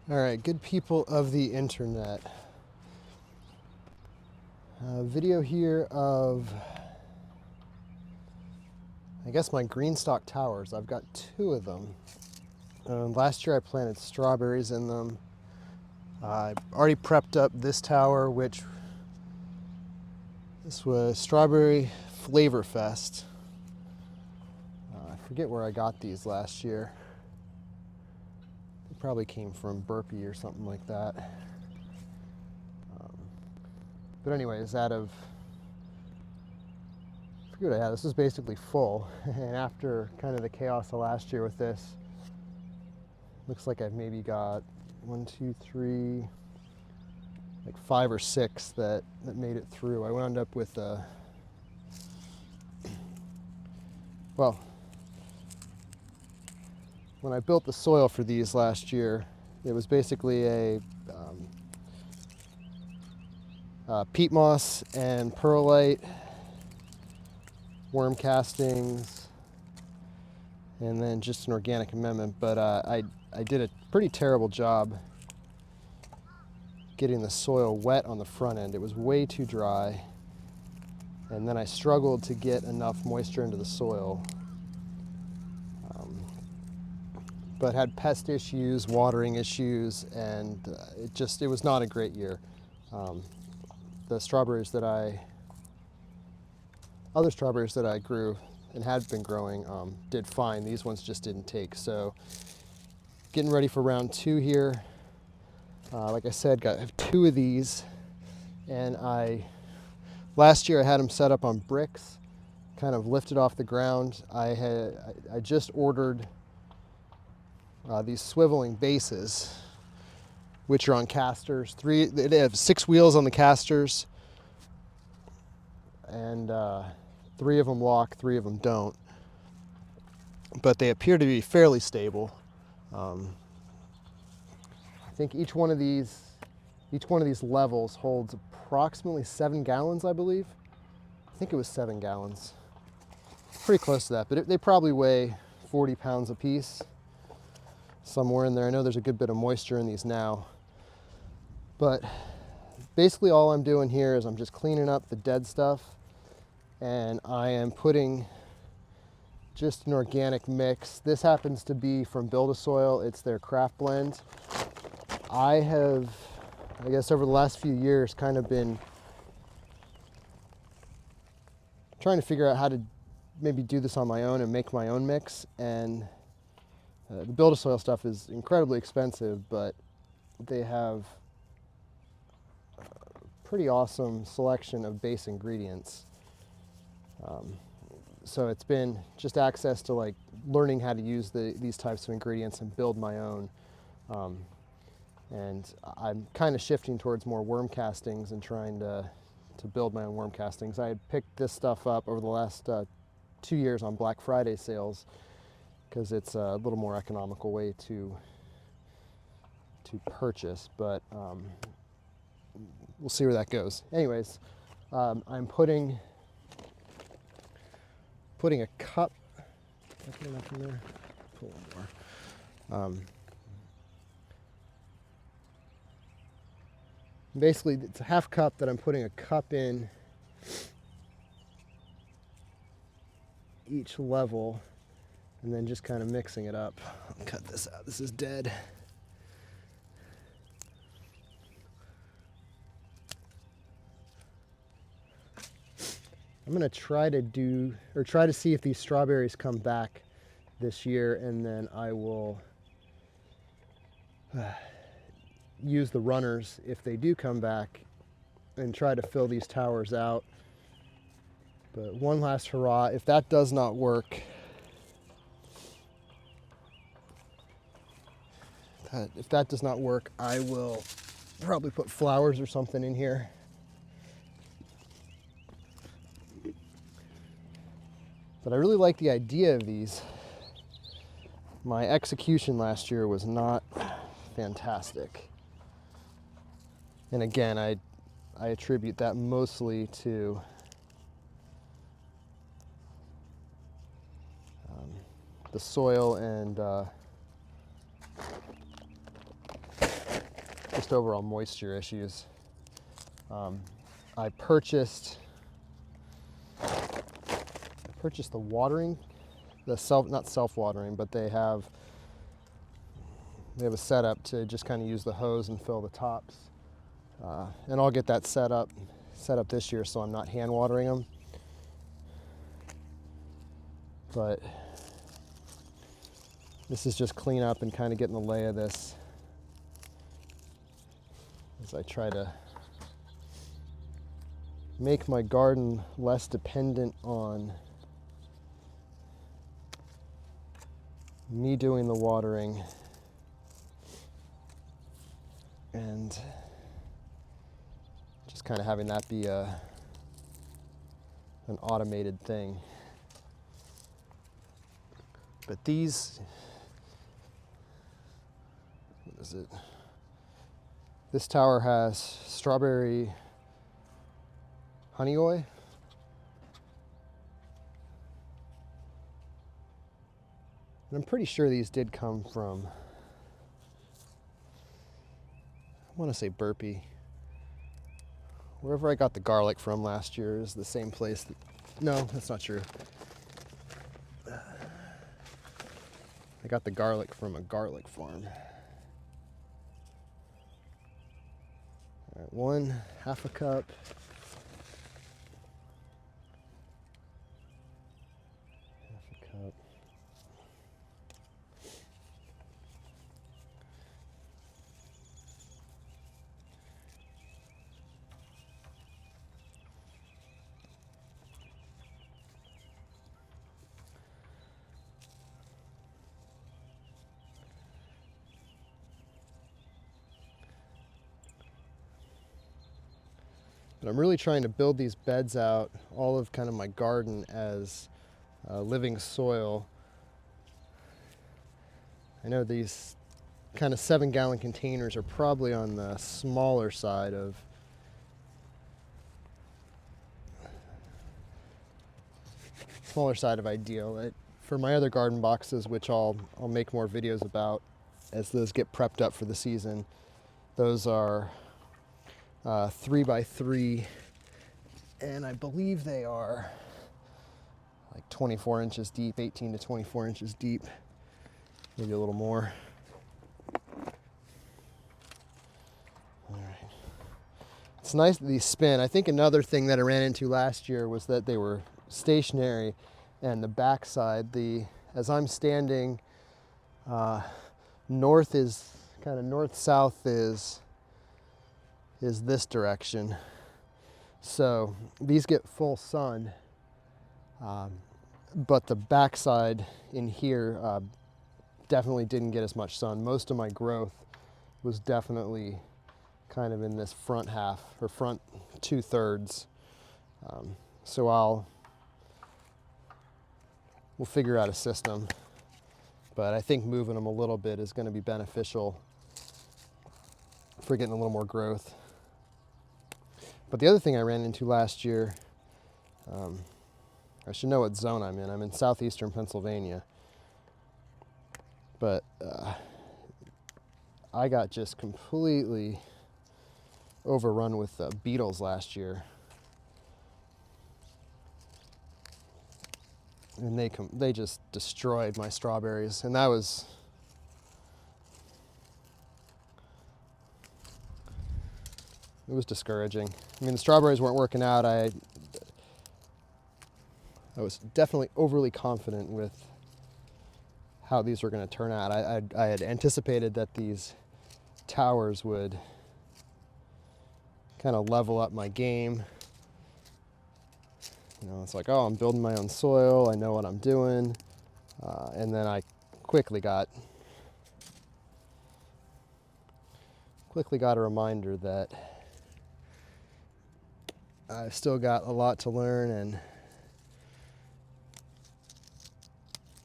All right, good people of the internet. Video here of, I guess, my GreenStalk towers. I've got two of them. Last year I planted strawberries in them. I already prepped up this tower, which this was Strawberry Flavor Fest. I forget where I got these last year. They probably came from Burpee or something like that. But anyways, I forget what I had. This was basically full. And after kind of the chaos of last year with this, looks like I've maybe got 1, 2, 3, like 5 or 6 that made it through. I wound up with well, when I built the soil for these last year, it was basically a peat moss and perlite, worm castings, and then just an organic amendment. But I did a pretty terrible job getting the soil wet on the front end. It was way too dry, and then I struggled to get enough moisture into the soil. But had pest issues, watering issues, and it was not a great year. The other strawberries that I grew and had been growing did fine. These ones just didn't take. So getting ready for round 2 here. Like I said, I have 2 of these, and last year I had them set up on bricks, kind of lifted off the ground. I just ordered these swiveling bases, which are on casters. They have 6 wheels on the casters, and 3 of them lock, 3 of them don't. But they appear to be fairly stable. I think each one of these levels holds approximately 7 gallons, I believe. I think it was 7 gallons. Pretty close to that, but they probably weigh 40 pounds apiece, somewhere in there. I know there's a good bit of moisture in these now. But basically all I'm doing here is I'm just cleaning up the dead stuff, and I am putting just an organic mix. This happens to be from Build-A-Soil. It's their craft blend. I have, I guess over the last few years, kind of been trying to figure out how to maybe do this on my own and make my own mix. And the Build-A-Soil stuff is incredibly expensive, but they have a pretty awesome selection of base ingredients. So it's been just access to like learning how to use these types of ingredients and build my own. And I'm kind of shifting towards more worm castings and trying to build my own worm castings. I had picked this stuff up over the last 2 years on Black Friday sales because it's a little more economical way to purchase, but we'll see where that goes. Anyways, I'm putting a cup. Did I put enough in there? Put one more. Basically, it's a half cup that I'm putting a cup in each level, and then just kind of mixing it up. I'll cut this out. This is dead. I'm gonna try to see if these strawberries come back this year, and then I will use the runners if they do come back and try to fill these towers out. But one last hurrah. If that does not work, I will probably put flowers or something in here. But I really like the idea of these. My execution last year was not fantastic. And again, I attribute that mostly to the soil and just overall moisture issues. I purchased the watering, not self-watering, but they have a setup to just kind of use the hose and fill the tops. And I'll get that set up this year so I'm not hand watering them. But this is just clean up and kind of getting the lay of this as I try to make my garden less dependent on me doing the watering and just kind of having that be an automated thing. But these, what is it? This tower has strawberry honey oil. And I'm pretty sure these did come from, I want to say Burpee. Wherever I got the garlic from last year is the same place that, no, that's not true. I got the garlic from a garlic farm. All right, 1/2 a cup. But I'm really trying to build these beds out, all of kind of my garden, as living soil. I know these kind of 7-gallon containers are probably on the smaller side of ideal. For my other garden boxes, which I'll make more videos about as those get prepped up for the season, those are 3x3, and I believe they are like 24 inches deep, 18 to 24 inches deep, maybe a little more. All right. It's nice that these spin. I think another thing that I ran into last year was that they were stationary, and the backside, as I'm standing, north-south is this direction. So these get full sun, but the backside in here definitely didn't get as much sun. Most of my growth was definitely kind of in this front half, or front 2/3. So we'll figure out a system, but I think moving them a little bit is going to be beneficial for getting a little more growth. But the other thing I ran into last year, I should know what zone I'm in. I'm in southeastern Pennsylvania. But I got just completely overrun with beetles last year. And they just destroyed my strawberries. And that was, it was discouraging. I mean, the strawberries weren't working out. I was definitely overly confident with how these were going to turn out. I had anticipated that these towers would kind of level up my game. You know, it's like, oh, I'm building my own soil. I know what I'm doing. And then I quickly got a reminder that I've still got a lot to learn, and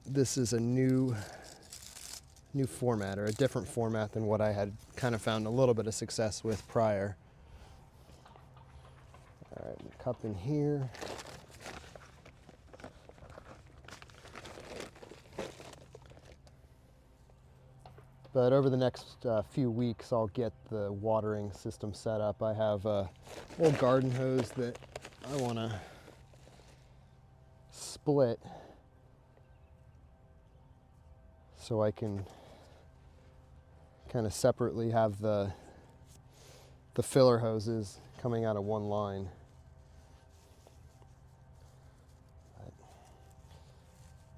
this is a new format, or a different format than what I had kind of found a little bit of success with prior. All right, a cup in here. But over the next few weeks, I'll get the watering system set up. I have a old garden hose that I want to split so I can kind of separately have the filler hoses coming out of one line.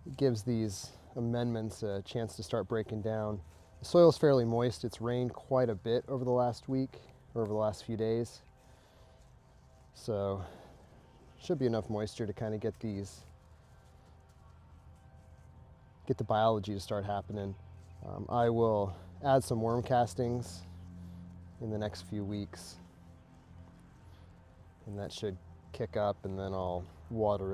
It gives these amendments a chance to start breaking down. The soil is fairly moist. It's rained quite a bit over the last week, or over the last few days. So should be enough moisture to kind of get the biology to start happening. I will add some worm castings in the next few weeks, and that should kick up, and then I'll water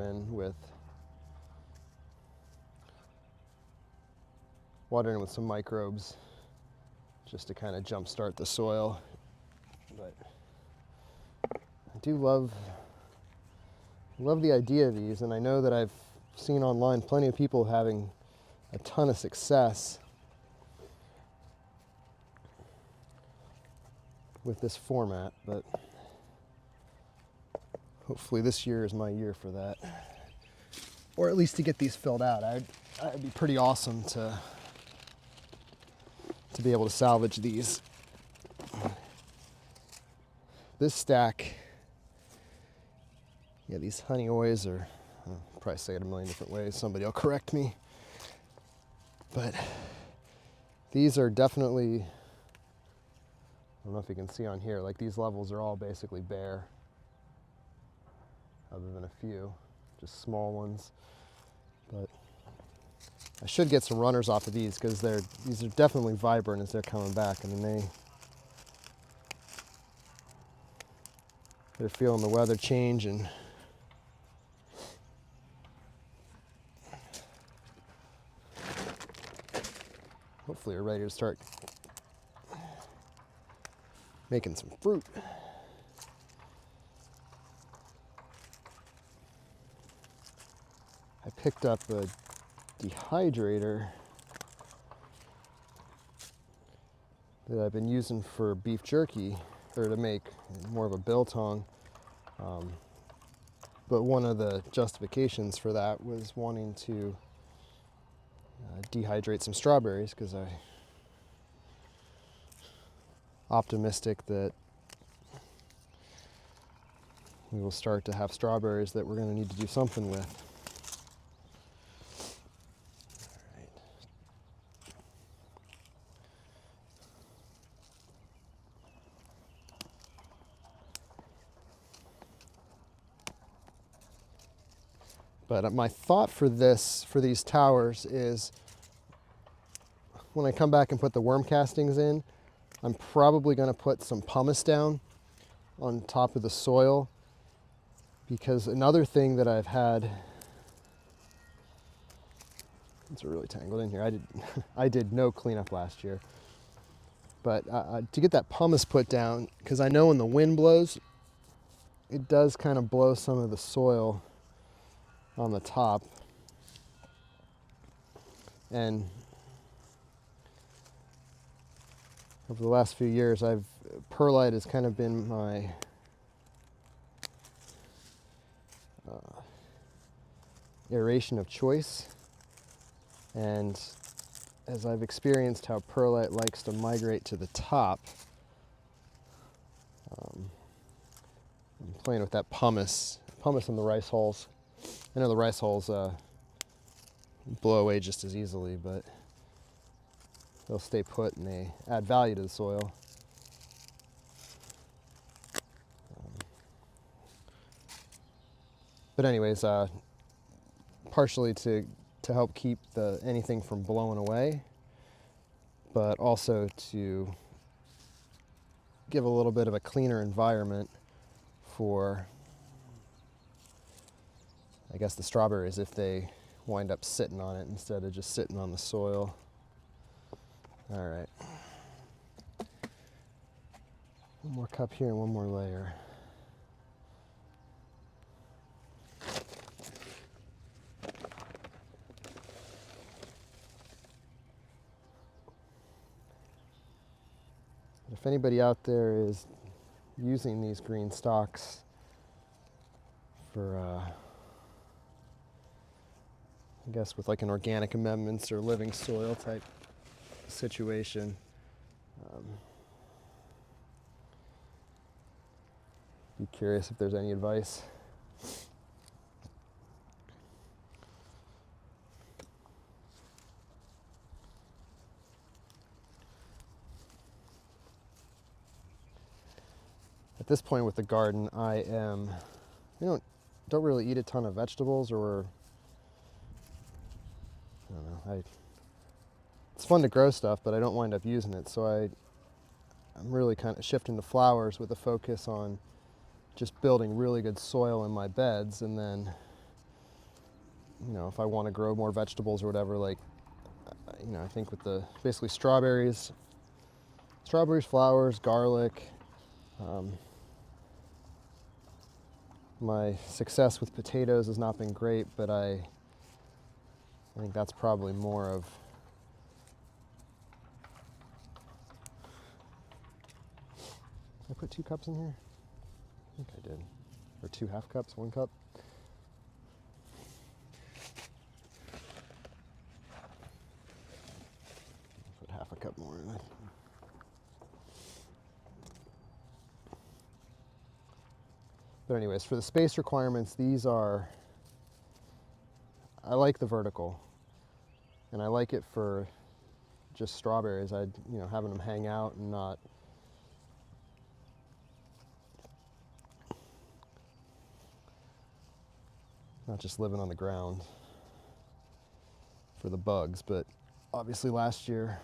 with some microbes just to kind of jumpstart the soil. But I do love the idea of these, and I know that I've seen online plenty of people having a ton of success with this format, but hopefully this year is my year for that, or at least to get these filled out. It'd be pretty awesome to be able to salvage these. This stack, yeah, these honey oys are, I'll probably say it a million different ways, somebody will correct me, but these are definitely, I don't know if you can see on here, like these levels are all basically bare, other than a few, just small ones. But I should get some runners off of these because these are definitely vibrant as they're coming back. I mean, they're feeling the weather change, and hopefully are ready to start making some fruit. I picked up a dehydrator that I've been using for beef jerky, or to make more of a biltong. But one of the justifications for that was wanting to dehydrate some strawberries, because I'm optimistic that we will start to have strawberries that we're going to need to do something with. But my thought for these towers is, when I come back and put the worm castings in, I'm probably going to put some pumice down on top of the soil, because another thing that I've had, it's really tangled in here. I did no cleanup last year, but to get that pumice put down, because I know when the wind blows, it does kind of blow some of the soil on the top, and over the last few years, perlite has kind of been my aeration of choice, and as I've experienced how perlite likes to migrate to the top, I'm playing with that pumice in the rice hulls. I know the rice hulls blow away just as easily, but they'll stay put and they add value to the soil. But anyways, partially to help keep anything from blowing away, but also to give a little bit of a cleaner environment for, I guess, the strawberries, if they wind up sitting on it instead of just sitting on the soil. All right. One more cup here and one more layer. If anybody out there is using these green stalks for, I guess with like an organic amendments or living soil type situation, be curious if there's any advice. At this point with the garden, I don't really eat a ton of vegetables, or I don't know. It's fun to grow stuff, but I don't wind up using it. So I'm really kind of shifting to flowers with a focus on just building really good soil in my beds, and then, you know, if I want to grow more vegetables or whatever, like, you know, I think with the basically strawberries, flowers, garlic. My success with potatoes has not been great, but I think that's probably more of I put 2 cups in here? I think I did. Or 2 half cups, 1 cup. Put half a cup more in it. But anyways, for the space requirements, I like the vertical. And I like it for just strawberries. Having them hang out and not just living on the ground for the bugs. But obviously last year,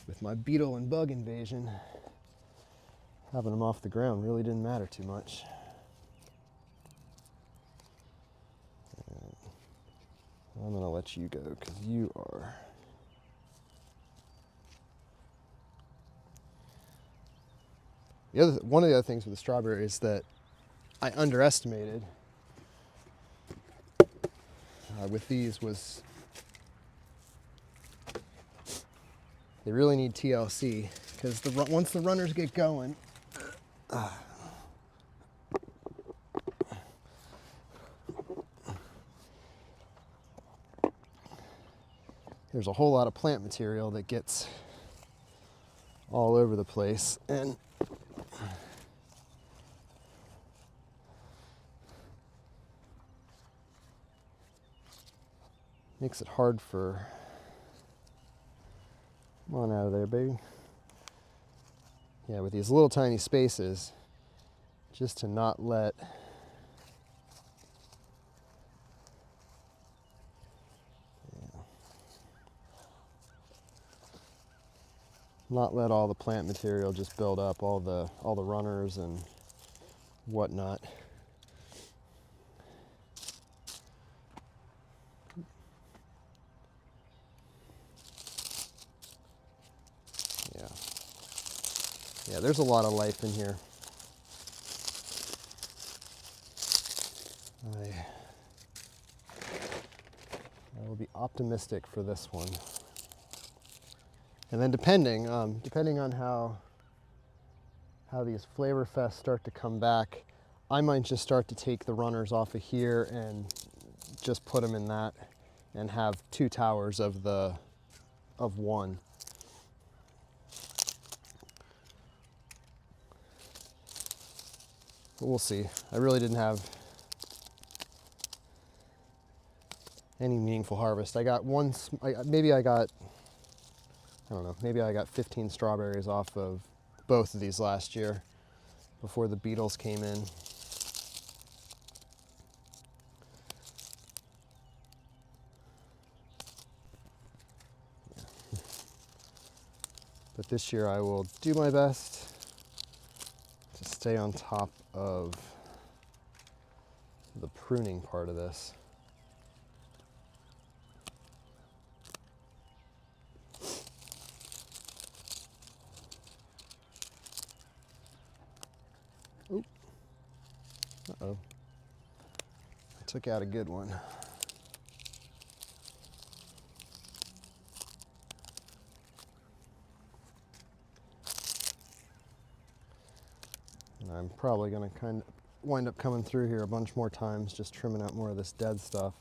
with my beetle and bug invasion, having them off the ground really didn't matter too much. And I'm gonna let you go because you are one of the other things with the strawberries that I underestimated with these was they really need TLC, because once the runners get going, there's a whole lot of plant material that gets all over the place, and makes it hard for, come on out of there, baby. Yeah, with these little tiny spaces, just to not let all the plant material just build up, all the runners and whatnot. Yeah, there's a lot of life in here. I will be optimistic for this one. And then depending on how these Flavor Fests start to come back, I might just start to take the runners off of here and just put them in that, and have 2 towers of one. But we'll see. I really didn't have any meaningful harvest. I got maybe I got 15 strawberries off of both of these last year before the beetles came in. Yeah. But this year I will do my best to stay on top of the pruning part of this. Oop. Uh-oh. I took out a good one. I'm probably going to kind of wind up coming through here a bunch more times, just trimming out more of this dead stuff.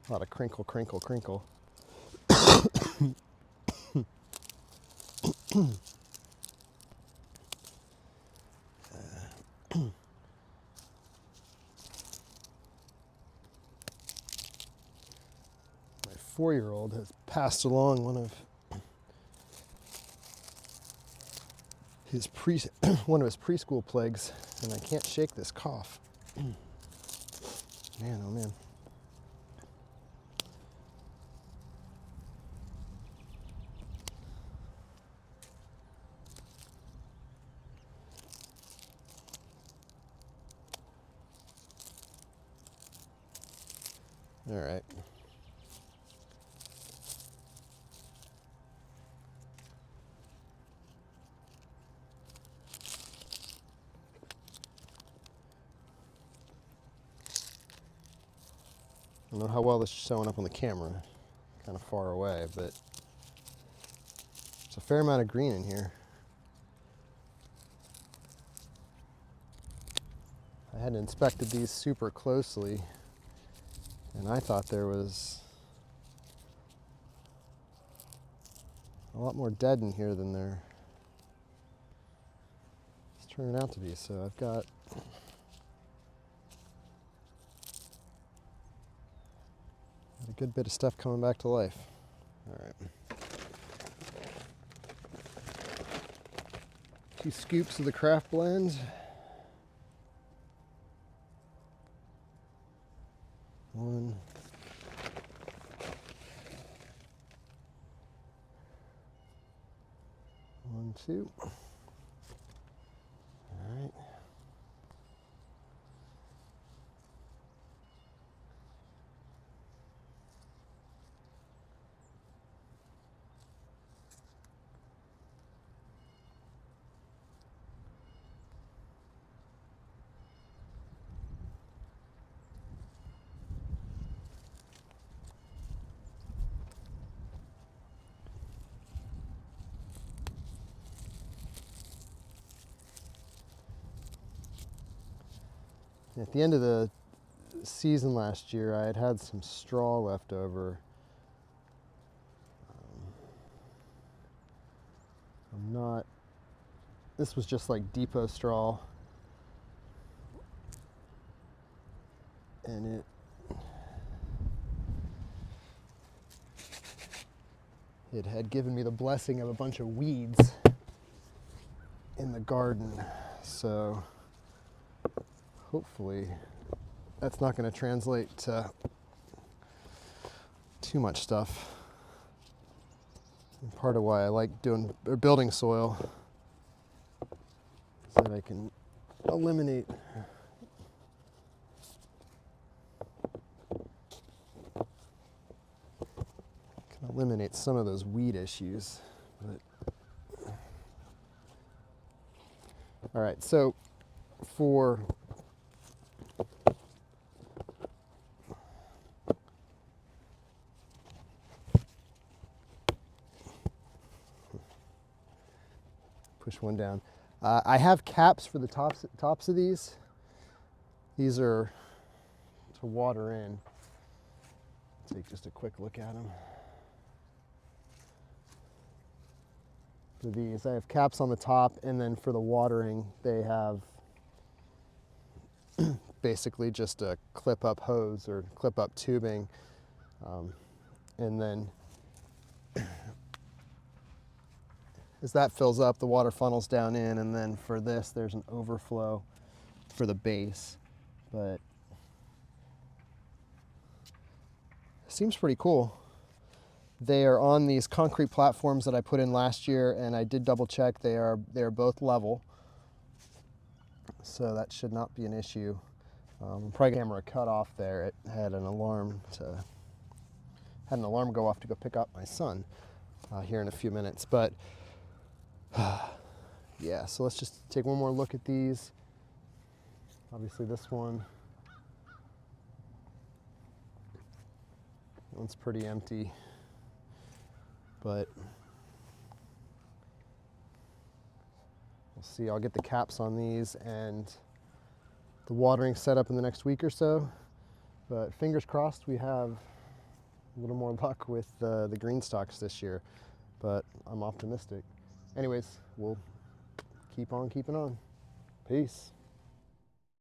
A lot of crinkle, crinkle, crinkle. My 4-year-old has passed along one of his preschool plagues, and I can't shake this cough. Man, oh man. All right. I don't know how well this is showing up on the camera, kind of far away, but there's a fair amount of green in here. I hadn't inspected these super closely, and I thought there was a lot more dead in here than there is turning out to be. So I've got a good bit of stuff coming back to life. All right. 2 scoops of the craft blend. 1. 1, 2. All right. At the end of the season last year, I had some straw left over. This was just like depot straw, and it had given me the blessing of a bunch of weeds in the garden. So hopefully that's not going to translate to too much stuff. And part of why I like building soil is that I can eliminate some of those weed issues. But all right, so for push one down. I have caps for the tops of these. These are to water in. Take just a quick look at them. For these, I have caps on the top, and then for the watering, they have basically just a clip-up hose or clip-up tubing, and then as that fills up, the water funnels down in, and then for this, there's an overflow for the base. But it seems pretty cool. They are on these concrete platforms that I put in last year, and I did double check. They are both level, so that should not be an issue. Probably camera cut off there. It had an alarm to had an alarm go off to go pick up my son here in a few minutes. But yeah, so let's just take one more look at these. Obviously this one's pretty empty, but we'll see. I'll get the caps on these and the watering set up in the next week or so. But fingers crossed we have a little more luck with the GreenStalks this year, but I'm optimistic. Anyways, we'll keep on keeping on. Peace.